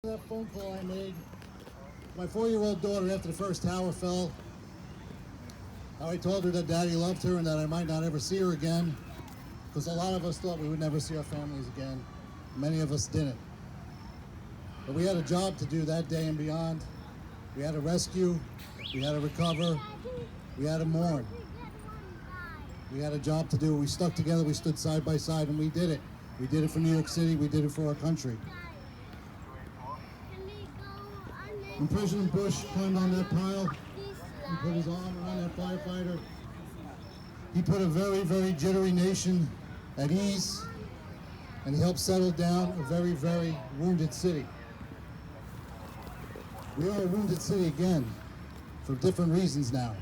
That phone call I made, my 4-year-old daughter, after the first tower fell, how I told her that Daddy loved her and that I might not ever see her again, because a lot of us thought we would never see our families again. Many of us didn't. But we had a job to do that day and beyond. We had to rescue, we had to recover, we had to mourn. We had a job to do. We stuck together, we stood side by side, and we did it. We did it for New York City, we did it for our country. When President Bush climbed on that pile and put his arm around that firefighter, he put a very, very jittery nation at ease, and he helped settle down a very, very wounded city. We are a wounded city again, for different reasons now.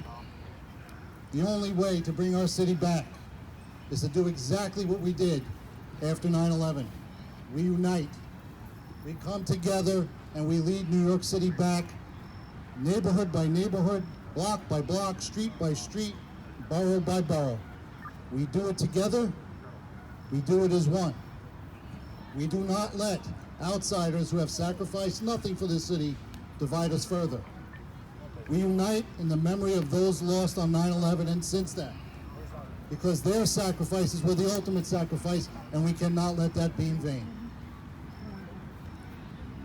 The only way to bring our city back is to do exactly what we did after 9/11. We unite. We come together and we lead New York City back, neighborhood by neighborhood, block by block, street by street, borough by borough. We do it together. We do it as one. We do not let outsiders who have sacrificed nothing for this city divide us further. We unite in the memory of those lost on 9/11 and since then, because their sacrifices were the ultimate sacrifice, and we cannot let that be in vain.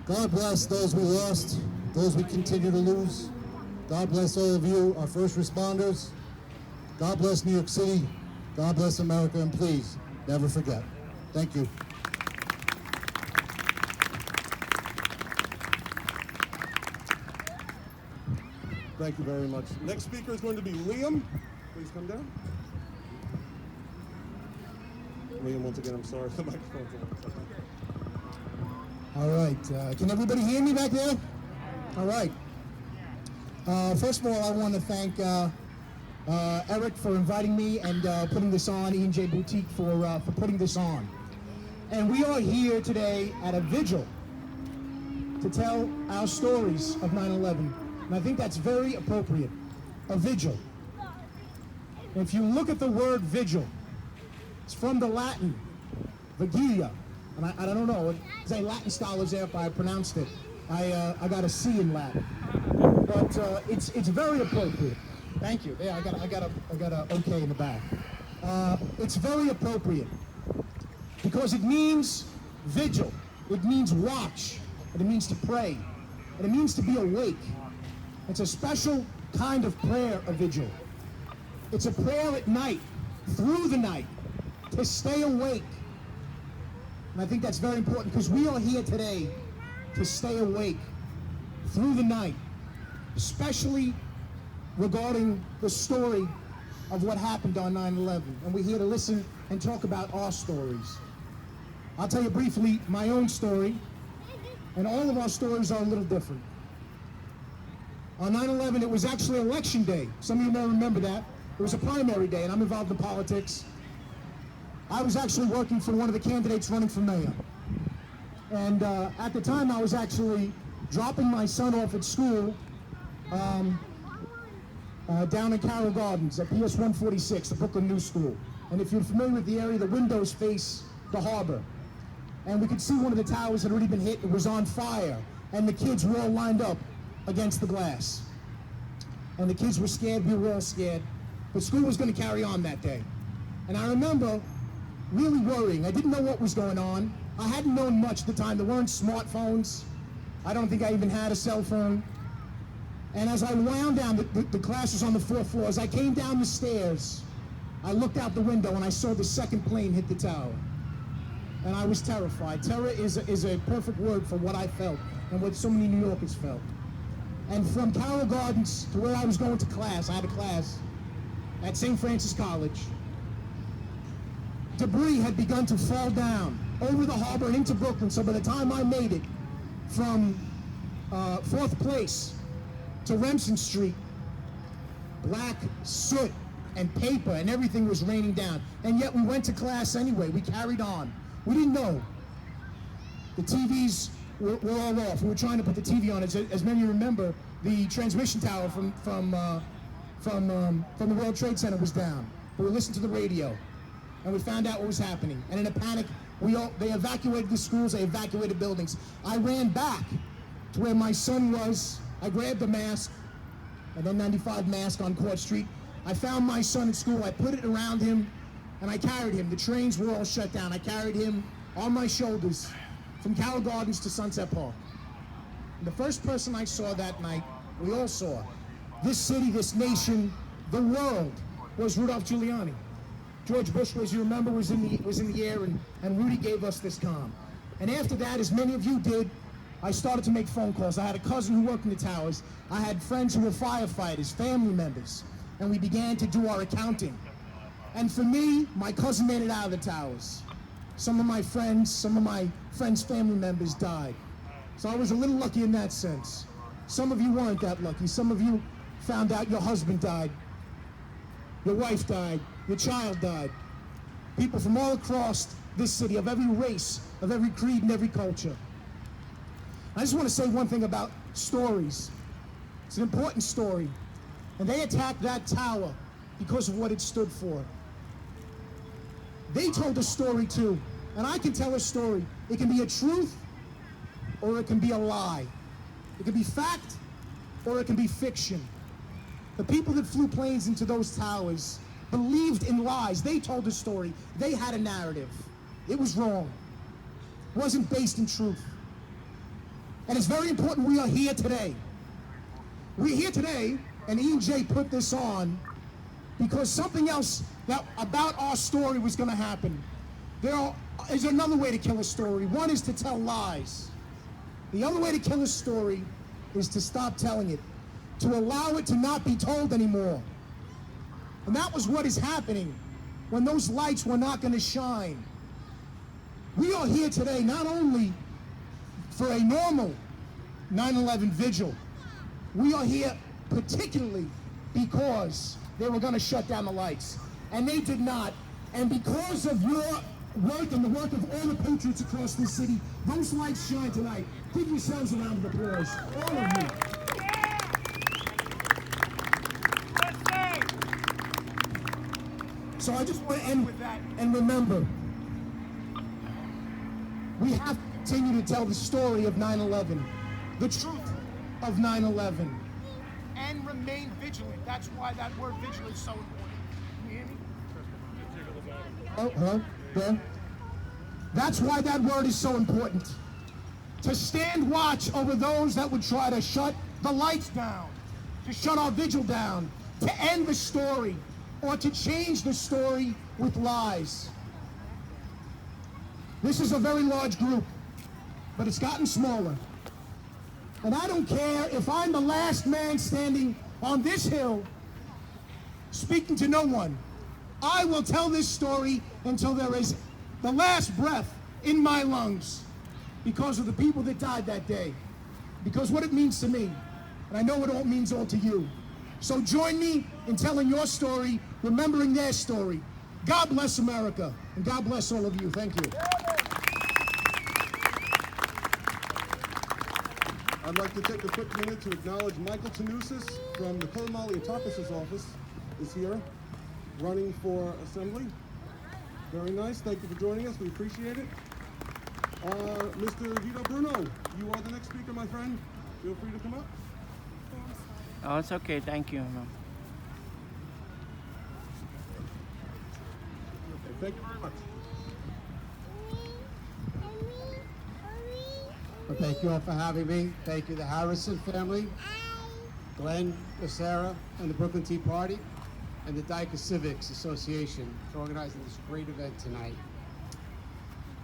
God bless those we lost, those we continue to lose. God bless all of you, our first responders. God bless New York City. God bless America, and please, never forget. Thank you. Thank you very much. Next speaker is going to be Liam. Please come down. Liam, once again, I'm sorry. The microphone's on. All right. Can everybody hear me back there? All right. First of all, I want to thank Eric for inviting me and putting this on, E&J Boutique for putting this on. And we are here today at a vigil to tell our stories of 9/11. And I think that's very appropriate, a vigil. And if you look at the word vigil, it's from the Latin, vigilia. And I don't know, say Latin scholars there if I pronounced it. I got a C in Latin. But it's very appropriate. Thank you. Yeah, I got a okay in the back. It's very appropriate because it means vigil. It means watch. And it means to pray. And it means to be awake. It's a special kind of prayer, a vigil. It's a prayer at night, through the night, to stay awake. And I think that's very important because we are here today to stay awake through the night, especially regarding the story of what happened on 9/11. And we're here to listen and talk about our stories. I'll tell you briefly my own story, and all of our stories are a little different. On 9/11, it was actually election day. Some of you may remember that. It was a primary day, and I'm involved in politics. I was actually working for one of the candidates running for mayor. And at the time, I was actually dropping my son off at school down in Carroll Gardens at PS 146, the Brooklyn New School. And if you're familiar with the area, the windows face the harbor. And we could see one of the towers had already been hit. It was on fire. And the kids were all lined up against the glass. And the kids were scared, we were all scared. But school was going to carry on that day. And I remember really worrying. I didn't know what was going on. I hadn't known much at the time. There weren't smartphones. I don't think I even had a cell phone. And as I wound down, the class was on the 4th floor. As I came down the stairs, I looked out the window and I saw the second plane hit the tower. And I was terrified. Terror is a perfect word for what I felt and what so many New Yorkers felt. And from Carroll Gardens to where I was going to class, I had a class at St. Francis College. Debris had begun to fall down over the harbor and into Brooklyn. So by the time I made it from 4th Place to Remsen Street, black soot and paper and everything was raining down. And yet we went to class anyway. We carried on. We didn't know. The TVs were all off. We were trying to put the TV on. As many remember, the transmission tower from the World Trade Center was down. We were listening to the radio. And we found out what was happening. And in a panic, They evacuated the schools, they evacuated buildings. I ran back to where my son was. I grabbed a mask, an N95 mask on Court Street. I found my son at school, I put it around him, and I carried him. The trains were all shut down. I carried him on my shoulders from Carroll Gardens to Sunset Park. And the first person I saw that night, we all saw, this city, this nation, the world, was Rudolph Giuliani. George Bush, as you remember, was in the air, and Rudy gave us this calm. And after that, as many of you did, I started to make phone calls. I had a cousin who worked in the towers. I had friends who were firefighters, family members, and we began to do our accounting. And for me, my cousin made it out of the towers. Some of my friends' family members died. So I was a little lucky in that sense. Some of you weren't that lucky. Some of you found out your husband died, your wife died, your child died. People from all across this city, of every race, of every creed and every culture. I just want to say one thing about stories. It's an important story. And they attacked that tower because of what it stood for. They told a story too. And I can tell a story. It can be a truth or it can be a lie. It can be fact or it can be fiction. The people that flew planes into those towers believed in lies. They told a story. They had a narrative. It was wrong. It wasn't based in truth. And it's very important we are here today. We're here today, and E&J put this on because something else about our story was going to happen. There is another way to kill a story. One is to tell lies. The other way to kill a story is to stop telling it, to allow it to not be told anymore. And that was what is happening when those lights were not going to shine. We are here today not only for a normal 9/11 vigil. We are here particularly because they were going to shut down the lights. And they did not. And because of your work and the work of all the patriots across this city, those lights shine tonight. Give yourselves a round of applause, all of you. So I just want to end with that. And remember, we have to continue to tell the story of 9/11, the truth of 9/11, and remain vigilant. That's why that word vigilant is so important. Can you hear me? Oh, hello? Yeah. That's why that word is so important. To stand watch over those that would try to shut the lights down, to shut our vigil down, to end the story, or to change the story with lies. This is a very large group, but it's gotten smaller. And I don't care if I'm the last man standing on this hill, speaking to no one. I will tell this story until there is the last breath in my lungs because of the people that died that day, because what it means to me, and I know what it means all to you. So join me in telling your story, remembering their story. God bless America, and God bless all of you. Thank you. I'd like to take a quick minute to acknowledge Michael Tanusis from the Kolomali Autocracy's office is here, running for Assembly. Very nice. Thank you for joining us. We appreciate it. Mr. Vito Bruno, you are the next speaker, my friend. Feel free to come up. Oh, it's okay. Thank you. Okay, thank you very much. Well, thank you all for having me. Thank you, the Harrison family, Glenn, Sarah, and the Brooklyn Tea Party, and the Dyker Civics Association for organizing this great event tonight.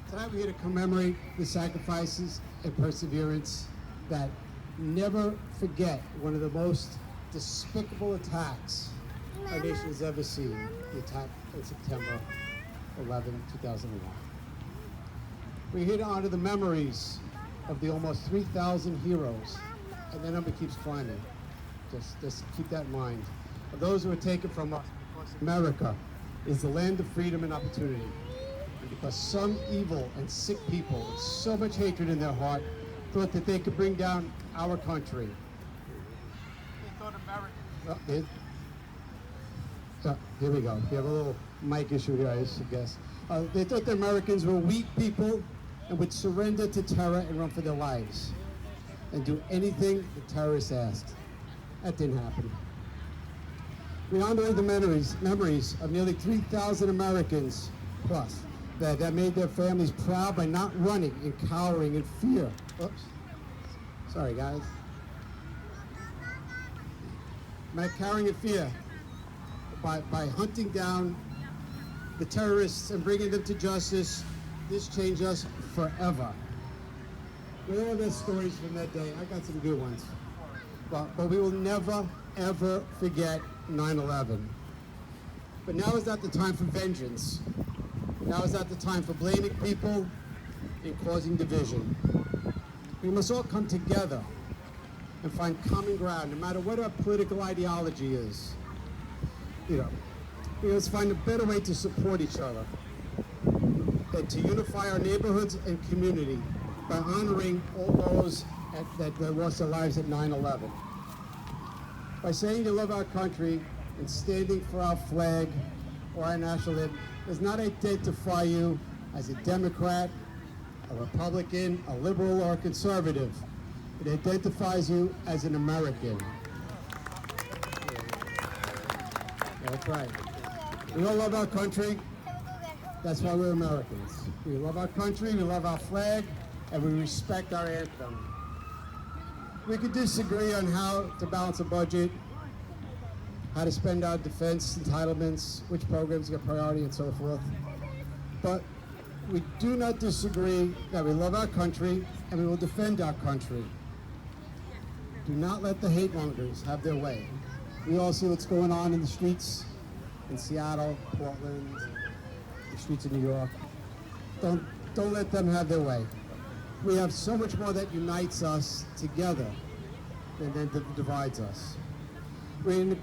Tonight we're here to commemorate the sacrifices and perseverance that never forget one of the most despicable attacks our nation has ever seen, the attack on September 11, 2001. We're here to honor the memories of the almost 3,000 heroes, and the number keeps climbing. Just keep that in mind. Of those who were taken from us, because America is the land of freedom and opportunity. And because some evil and sick people with so much hatred in their heart thought that they could bring down our country. They thought America. Here we go. We have a little mic issue here, I guess. They thought the Americans were weak people and would surrender to terror and run for their lives and do anything the terrorists asked. That didn't happen. We honor the memories of nearly 3,000 Americans plus that made their families proud by not running and cowering in fear. Oops. Sorry, guys. By cowering in fear, by hunting down the terrorists and bringing them to justice. This changed us forever. We all have stories from that day. I got some good ones. But we will never, ever forget 9/11. But now is not the time for vengeance. Now is not the time for blaming people and causing division. We must all come together and find common ground, no matter what our political ideology is. We must find a better way to support each other and to unify our neighborhoods and community by honoring all those that lost their lives at 9/11. By saying you love our country and standing for our flag or our national anthem does not identify you as a Democrat, a Republican, a liberal, or a conservative. It identifies you as an American. That's right. We all love our country. That's why we're Americans. We love our country, we love our flag, and we respect our anthem. We could disagree on how to balance a budget, how to spend our defense entitlements, which programs get priority, and so forth. But we do not disagree that we love our country and we will defend our country. Do not let the hate mongers have their way. We all see what's going on in the streets in Seattle, Portland, the streets of New York. Don't let them have their way. We have so much more that unites us together than that divides us. We're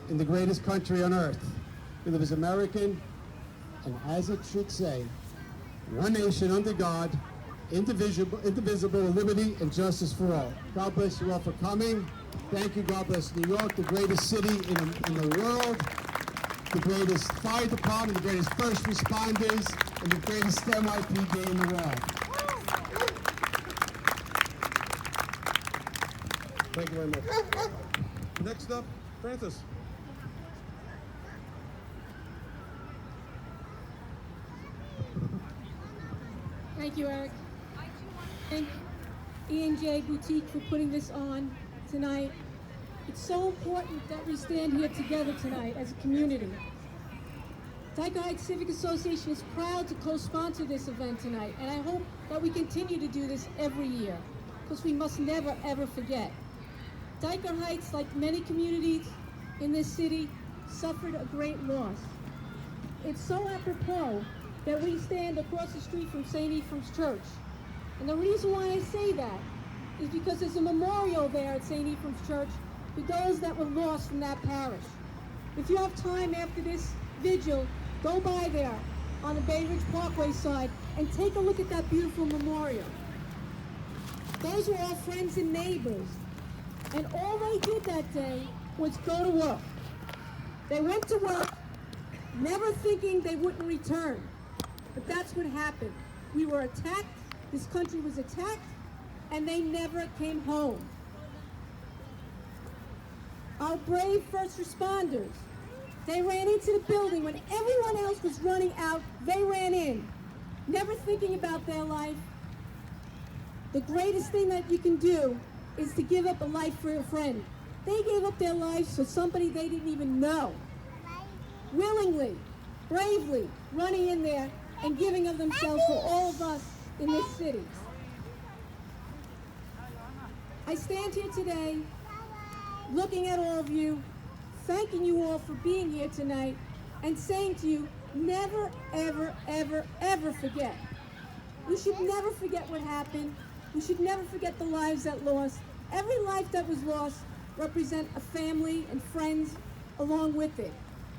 in the greatest country on earth. We live as American, and as it should say, one nation under God, indivisible, with liberty and justice for all. God bless you all for coming. Thank you. God bless New York, the greatest city in the world, the greatest fire department, the greatest first responders, and the greatest NYPD in the world. Thank you very much. Next up, Francis. Thank you, Eric. Thank E&J Boutique for putting this on tonight. It's so important that we stand here together tonight as a community. Dyker Heights Civic Association is proud to co-sponsor this event tonight, and I hope that we continue to do this every year, because we must never, ever forget. Dyker Heights, like many communities in this city, suffered a great loss. It's so apropos that we stand across the street from St. Ephraim's Church. And the reason why I say that is because there's a memorial there at St. Ephraim's Church for those that were lost from that parish. If you have time after this vigil, go by there on the Bay Ridge Parkway side and take a look at that beautiful memorial. Those were all friends and neighbors. And all they did that day was go to work. They went to work, never thinking they wouldn't return. But that's what happened. We were attacked, this country was attacked, and they never came home. Our brave first responders, they ran into the building when everyone else was running out, they ran in, never thinking about their life. The greatest thing that you can do is to give up a life for a friend. They gave up their lives for somebody they didn't even know. Willingly, bravely, running in there and giving of themselves for all of us in this city. I stand here today looking at all of you, thanking you all for being here tonight, and saying to you, never, ever, ever, ever forget. We should never forget what happened. We should never forget the lives that lost. Every life that was lost represent a family and friends along with it.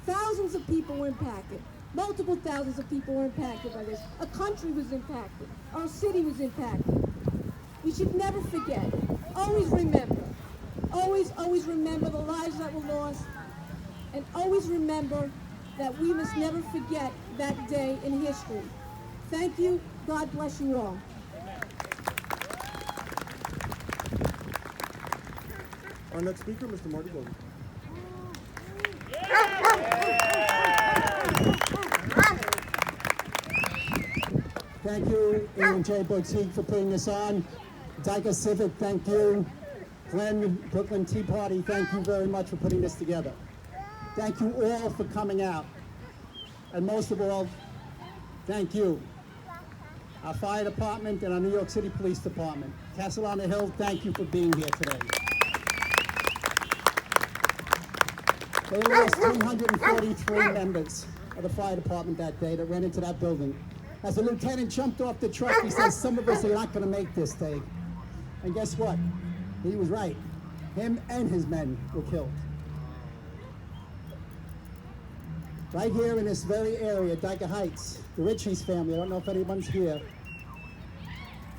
Thousands of people were impacted. Multiple thousands of people were impacted by this. A country was impacted. Our city was impacted. We should never forget. Always remember. Always, always remember the lives that were lost and always remember that we must never forget that day in history. Thank you. God bless you all. Our next speaker, Mr. Marty Golden. Thank you, E&J Boutique, for putting this on. Dyke Civic, thank you. Glenn, Brooklyn Tea Party, thank you very much for putting this together. Thank you all for coming out. And most of all, thank you, our fire department and our New York City Police Department. Castle on the Hill, thank you for being here today. They lost 343 members of the fire department that day that ran into that building. As the lieutenant jumped off the truck, he says, some of us are not going to make this day. And guess what? He was right. Him and his men were killed. Right here in this very area, Dyke Heights, the Ritchie's family, I don't know if anyone's here,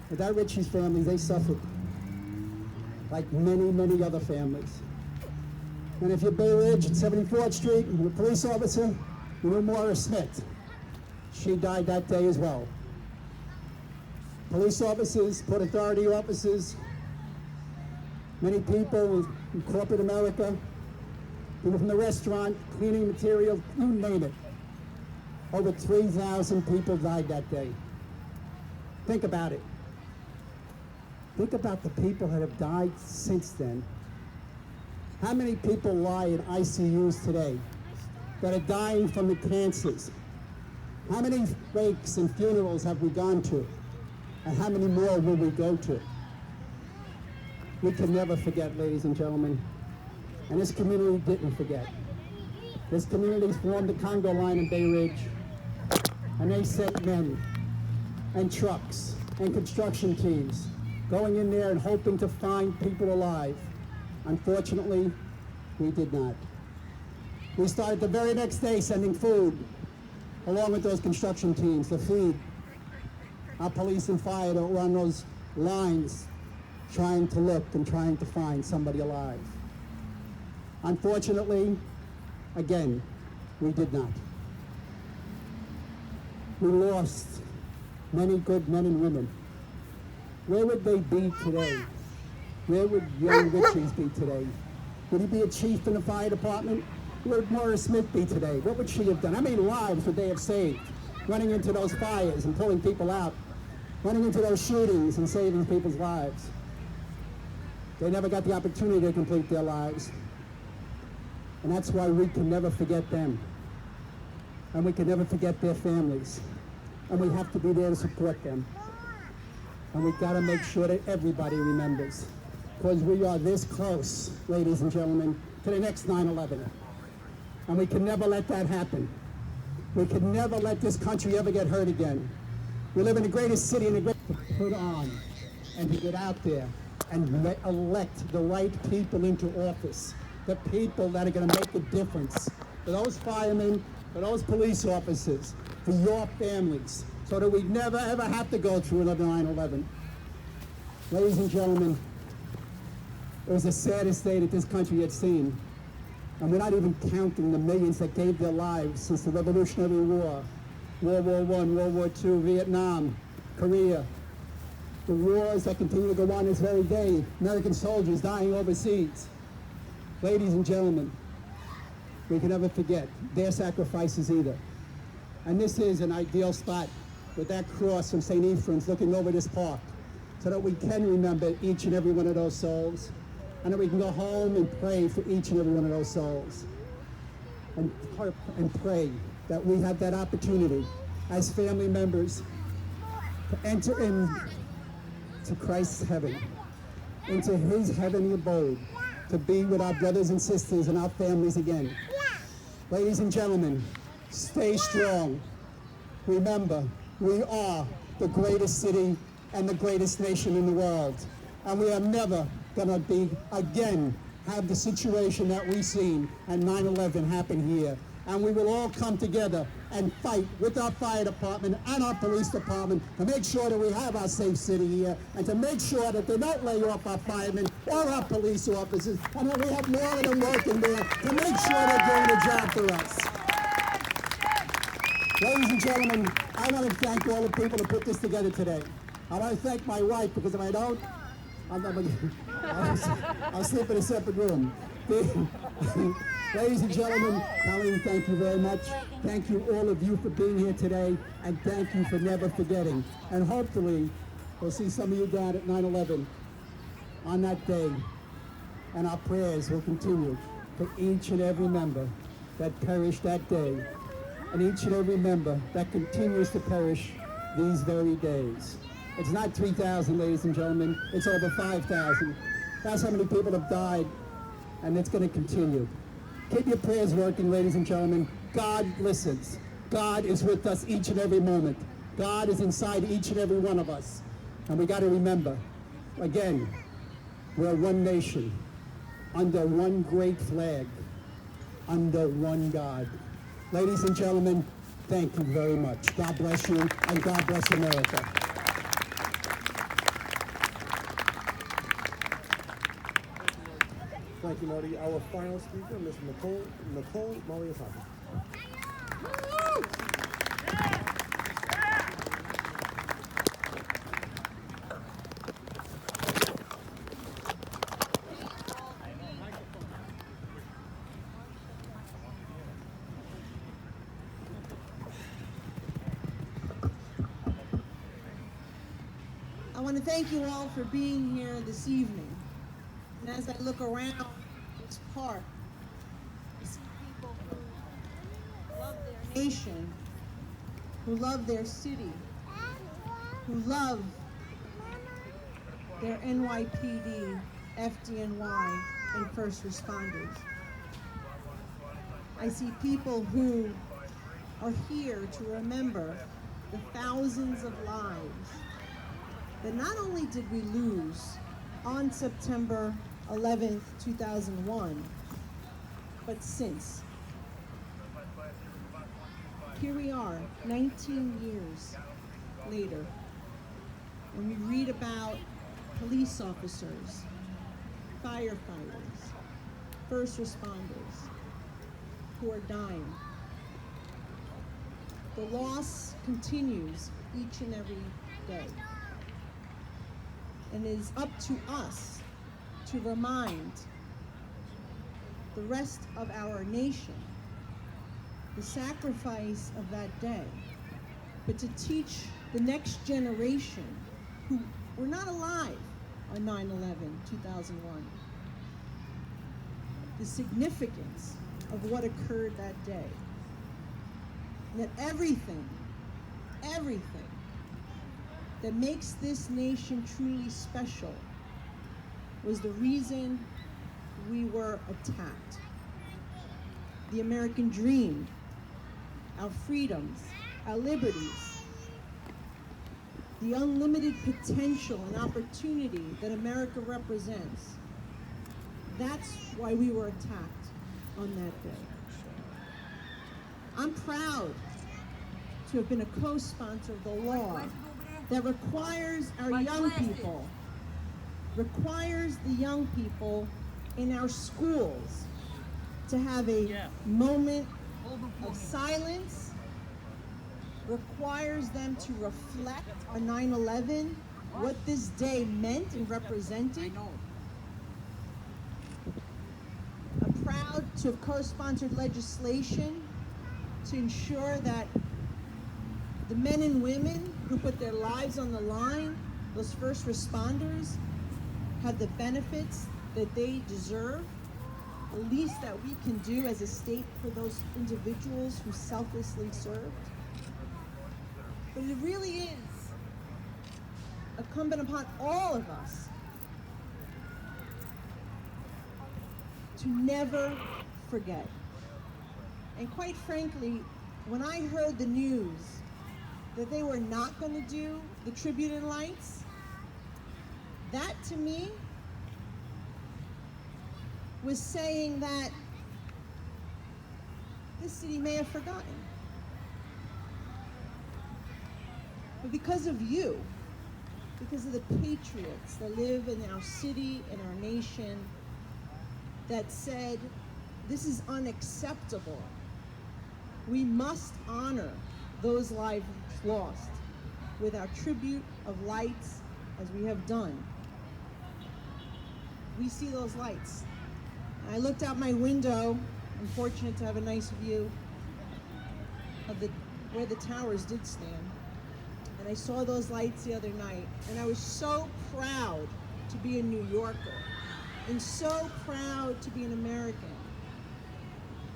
but that Ritchie's family, they suffered like many, many other families. And if you're Bay Ridge at 74th Street, and a police officer, you know Morris Smith. She died that day as well. Police officers, Port Authority officers, many people in corporate America, people from the restaurant, cleaning material, you name it. Over 3,000 people died that day. Think about it. Think about the people that have died since then. How many people lie in ICUs today that are dying from the cancers? How many wakes and funerals have we gone to? And how many more will we go to? We can never forget, ladies and gentlemen. And this community didn't forget. This community formed the Congo line in Bay Ridge, and they sent men and trucks and construction teams going in there and hoping to find people alive. Unfortunately, we did not. We started the very next day sending food along with those construction teams to feed our police and fire that were on those lines trying to look and trying to find somebody alive. Unfortunately, again, we did not. We lost many good men and women. Where would they be today? Where would young Ritchies be today? Would he be a chief in the fire department? Where would Morris Smith be today? What would she have done? How many lives would they have saved? Running into those fires and pulling people out, running into those shootings and saving people's lives. They never got the opportunity to complete their lives. And that's why we can never forget them. And we can never forget their families. And we have to be there to support them. And we've got to make sure that everybody remembers. Because we are this close, ladies and gentlemen, to the next 9/11. And we can never let that happen. We can never let this country ever get hurt again. We live in the greatest city in the great to put on and to get out there and elect the right people into office. The people that are going to make a difference for those firemen, for those police officers, for your families, so that we never ever have to go through another 9/11. Ladies and gentlemen, it was the saddest day that this country had seen. And we're not even counting the millions that gave their lives since the Revolutionary War, World War I, World War II, Vietnam, Korea. The wars that continue to go on this very day, American soldiers dying overseas. Ladies and gentlemen, we can never forget their sacrifices either. And this is an ideal spot with that cross from St. Ephraim's looking over this park so that we can remember each and every one of those souls and that we can go home and pray for each and every one of those souls and pray that we have that opportunity as family members to enter into Christ's heaven, into his heavenly abode, to be with our brothers and sisters and our families again. Ladies and gentlemen, stay strong. Remember, we are the greatest city and the greatest nation in the world. And we are never gonna be, again, have the situation that we've seen at 9/11 happen here. And we will all come together and fight with our fire department and our police department to make sure that we have our safe city here and to make sure that they don't lay off our firemen or our police officers. And we have more of them working there to make sure they're doing the job for us. Ladies and gentlemen, I want to thank all the people who put this together today. I want to thank my wife, because if I don't, I'll sleep in a separate room. Ladies and gentlemen, Colleen, thank you very much. Thank you, all of you, for being here today, and thank you for never forgetting. And hopefully, we'll see some of you down at 9/11 on that day, and our prayers will continue for each and every member that perished that day, and each and every member that continues to perish these very days. It's not 3,000, ladies and gentlemen, it's over 5,000. That's how many people have died, and it's going to continue. Keep your prayers working, ladies and gentlemen. God listens. God is with us each and every moment. God is inside each and every one of us. And we got to remember, again, we're one nation, under one great flag, under one God. Ladies and gentlemen, thank you very much. God bless you, and God bless America. Thank you, Marty. Our final speaker, Ms. Nicole Maliataki. I want to thank you all for being here this evening. And as I look around this park, I see people who love their nation, who love their city, who love their NYPD, FDNY, and first responders. I see people who are here to remember the thousands of lives that not only did we lose on September 11th, 2001, but since. Here we are, 19 years later, and we read about police officers, firefighters, first responders who are dying. The loss continues each and every day. And it is up to us to remind the rest of our nation the sacrifice of that day, but to teach the next generation who were not alive on 9/11/2001 the significance of what occurred that day. And that everything that makes this nation truly special was the reason we were attacked. The American dream, our freedoms, our liberties, the unlimited potential and opportunity that America represents. That's why we were attacked on that day. I'm proud to have been a co-sponsor of the law that requires our young people, requires the young people in our schools to have a moment of silence, requires them to reflect on 9/11, what this day meant and represented. I'm proud to have co-sponsored legislation to ensure that the men and women who put their lives on the line, those first responders, have the benefits that they deserve. The least that we can do as a state for those individuals who selflessly served. But it really is incumbent upon all of us to never forget. And quite frankly, when I heard the news that they were not going to do the tribute and lights, that to me was saying that this city may have forgotten. But because of you, because of the patriots that live in our city and our nation that said, this is unacceptable. We must honor those lives lost with our tribute of lights as we have done. We see those lights. I looked out my window. I'm fortunate to have a nice view of where the towers did stand. And I saw those lights the other night, and I was so proud to be a New Yorker and so proud to be an American,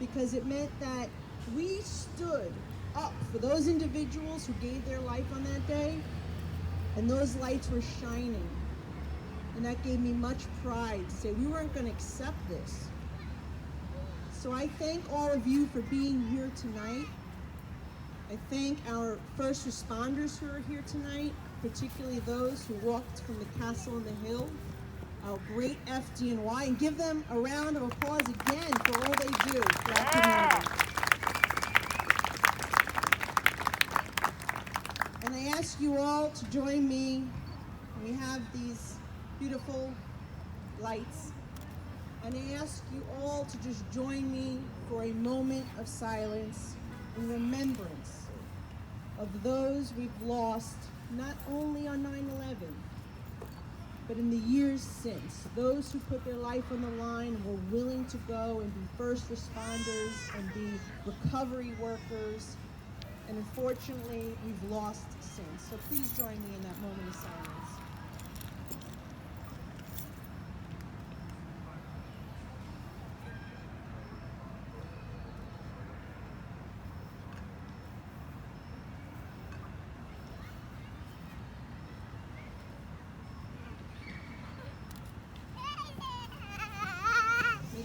because it meant that we stood up for those individuals who gave their life on that day, and those lights were shining. And that gave me much pride to say we weren't going to accept this. So I thank all of you for being here tonight. I thank our first responders who are here tonight, particularly those who walked from the castle on the hill, our great FDNY, and give them a round of applause again for all they do for our community. And I ask you all to join me. We have these beautiful lights. And I ask you all to just join me for a moment of silence in remembrance of those we've lost, not only on 9/11, but in the years since. Those who put their life on the line and were willing to go and be first responders and be recovery workers. And unfortunately, we've lost since. So please join me in that moment of silence.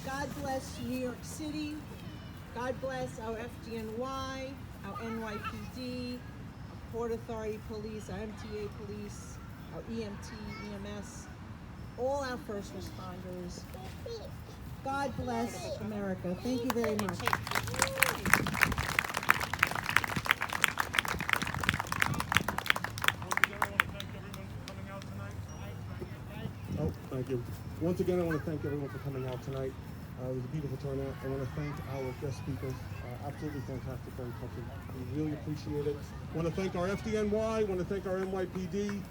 God bless New York City. God bless our FDNY, our NYPD, our Port Authority Police, our MTA Police, our EMT, EMS, all our first responders. God bless America. Thank you very much. Oh, thank you. Once again, I want to thank everyone for coming out tonight. It was a beautiful turnout. I want to thank our guest speakers. Absolutely fantastic, very touching. We really appreciate it. I want to thank our FDNY. I want to thank our NYPD.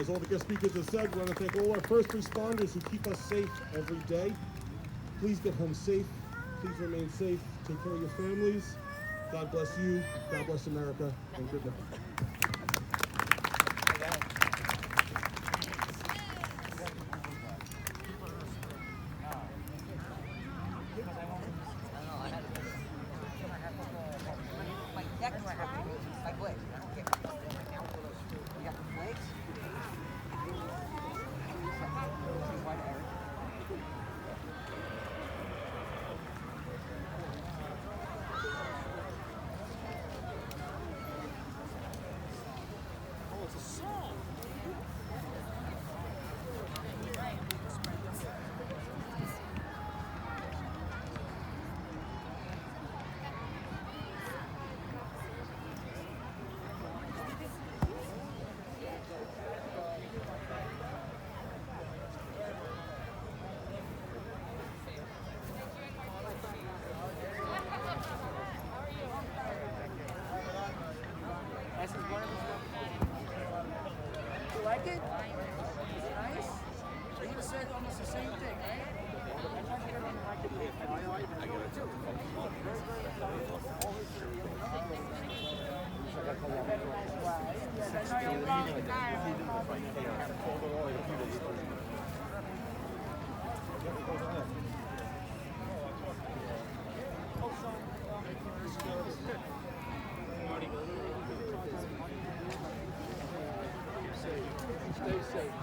As all the guest speakers have said, we want to thank all our first responders who keep us safe every day. Please get home safe. Please remain safe. Take care of your families. God bless you. God bless America. And good night. You like it? Is it nice? You're going to say almost the same thing, right? I got it too. Stay safe.